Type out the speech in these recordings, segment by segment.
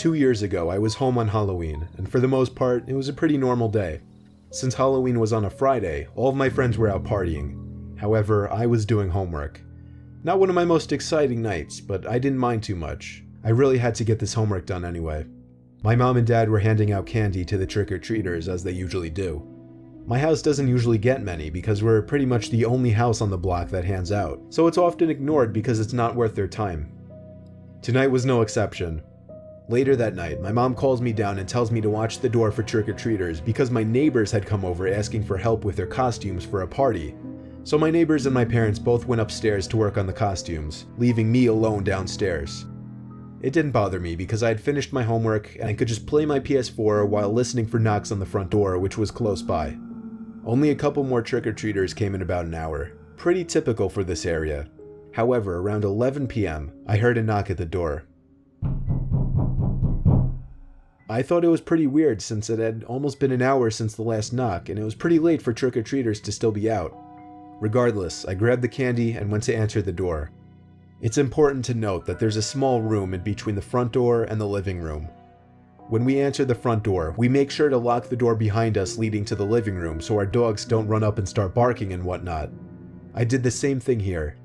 2 years ago, I was home on Halloween, and for the most part, it was a pretty normal day. Since Halloween was on a Friday, all of my friends were out partying. However, I was doing homework. Not one of my most exciting nights, but I didn't mind too much. I really had to get this homework done anyway. My mom and dad were handing out candy to the trick-or-treaters as they usually do. My house doesn't usually get many because we're pretty much the only house on the block that hands out, so it's often ignored because it's not worth their time. Tonight was no exception. Later that night, my mom calls me down and tells me to watch the door for trick-or-treaters because my neighbors had come over asking for help with their costumes for a party. So my neighbors and my parents both went upstairs to work on the costumes, leaving me alone downstairs. It didn't bother me because I had finished my homework and I could just play my PS4 while listening for knocks on the front door, which was close by. Only a couple more trick-or-treaters came in about an hour. Pretty typical for this area. However, around 11 p.m., I heard a knock at the door. I thought it was pretty weird since it had almost been an hour since the last knock and it was pretty late for trick-or-treaters to still be out. Regardless, I grabbed the candy and went to answer the door. It's important to note that there's a small room in between the front door and the living room. When we answer the front door, we make sure to lock the door behind us leading to the living room so our dogs don't run up and start barking and whatnot. I did the same thing here.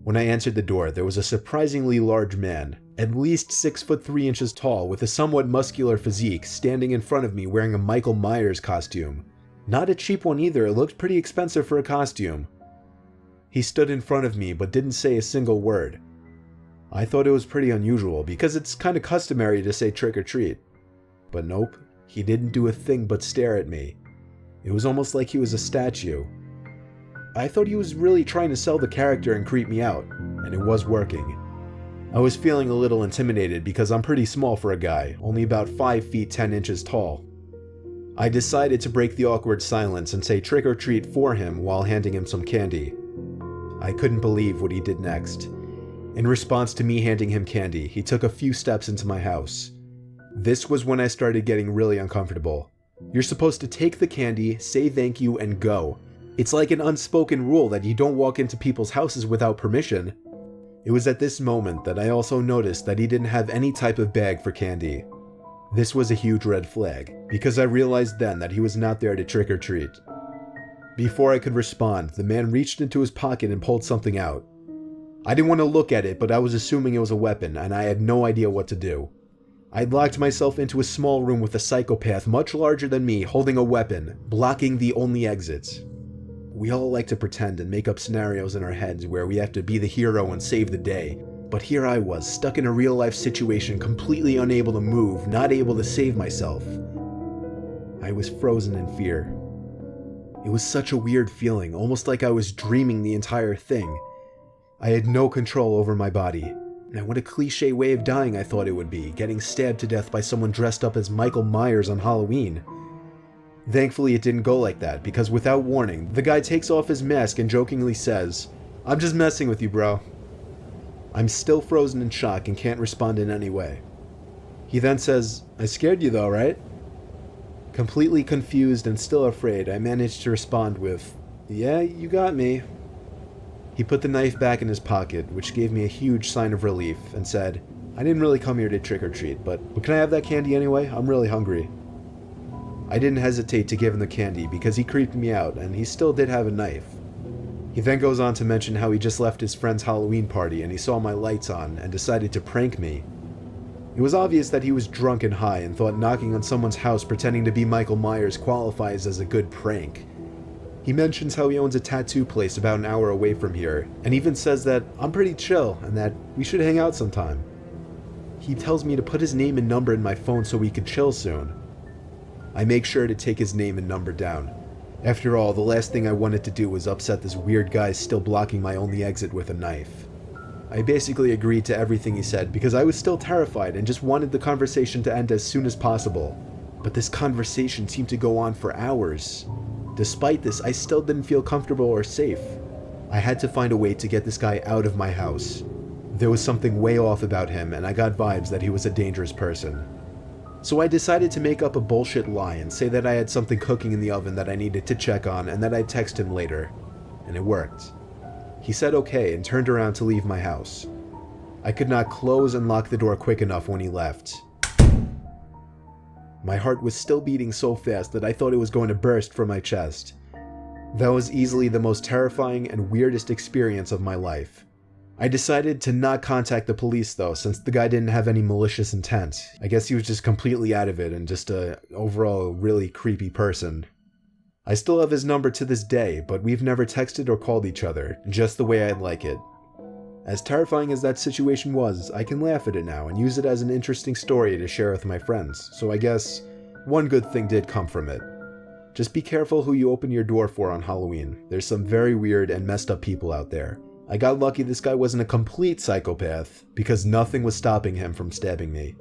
When I answered the door, there was a surprisingly large man, at least 6'3" tall with a somewhat muscular physique, standing in front of me wearing a Michael Myers costume. Not a cheap one either, it looked pretty expensive for a costume. He stood in front of me but didn't say a single word. I thought it was pretty unusual because it's kind of customary to say trick or treat. But nope, he didn't do a thing but stare at me. It was almost like he was a statue. I thought he was really trying to sell the character and creep me out, and it was working. I was feeling a little intimidated because I'm pretty small for a guy, only about 5 feet 10 inches tall. I decided to break the awkward silence and say trick or treat for him while handing him some candy. I couldn't believe what he did next. In response to me handing him candy, he took a few steps into my house. This was when I started getting really uncomfortable. You're supposed to take the candy, say thank you, and go. It's like an unspoken rule that you don't walk into people's houses without permission. It was at this moment that I also noticed that he didn't have any type of bag for candy. This was a huge red flag, because I realized then that he was not there to trick or treat. Before I could respond, the man reached into his pocket and pulled something out. I didn't want to look at it, but I was assuming it was a weapon, and I had no idea what to do. I'd locked myself into a small room with a psychopath much larger than me holding a weapon, blocking the only exits. We all like to pretend and make up scenarios in our heads where we have to be the hero and save the day, but here I was, stuck in a real-life situation, completely unable to move, not able to save myself. I was frozen in fear. It was such a weird feeling, almost like I was dreaming the entire thing. I had no control over my body. And what a cliche way of dying I thought it would be, getting stabbed to death by someone dressed up as Michael Myers on Halloween. Thankfully it didn't go like that, because without warning, the guy takes off his mask and jokingly says, "I'm just messing with you, bro." I'm still frozen in shock and can't respond in any way. He then says, "I scared you though, right?" Completely confused and still afraid, I managed to respond with, "Yeah, you got me." He put the knife back in his pocket, which gave me a huge sign of relief, and said, "I didn't really come here to trick-or-treat, but can I have that candy anyway? I'm really hungry." I didn't hesitate to give him the candy because he creeped me out, and he still did have a knife. He then goes on to mention how he just left his friend's Halloween party and he saw my lights on and decided to prank me. It was obvious that he was drunk and high and thought knocking on someone's house pretending to be Michael Myers qualifies as a good prank. He mentions how he owns a tattoo place about an hour away from here, and even says that I'm pretty chill and that we should hang out sometime. He tells me to put his name and number in my phone so we could chill soon. I make sure to take his name and number down. After all, the last thing I wanted to do was upset this weird guy still blocking my only exit with a knife. I basically agreed to everything he said because I was still terrified and just wanted the conversation to end as soon as possible. But this conversation seemed to go on for hours. Despite this, I still didn't feel comfortable or safe. I had to find a way to get this guy out of my house. There was something way off about him, and I got vibes that he was a dangerous person. So I decided to make up a bullshit lie and say that I had something cooking in the oven that I needed to check on and that I'd text him later. And it worked. He said okay and turned around to leave my house. I could not close and lock the door quick enough when he left. My heart was still beating so fast that I thought it was going to burst from my chest. That was easily the most terrifying and weirdest experience of my life. I decided to not contact the police though, since the guy didn't have any malicious intent. I guess he was just completely out of it and just a overall really creepy person. I still have his number to this day, but we've never texted or called each other, just the way I'd like it. As terrifying as that situation was, I can laugh at it now and use it as an interesting story to share with my friends, so I guess one good thing did come from it. Just be careful who you open your door for on Halloween. There's some very weird and messed up people out there. I got lucky this guy wasn't a complete psychopath, because nothing was stopping him from stabbing me.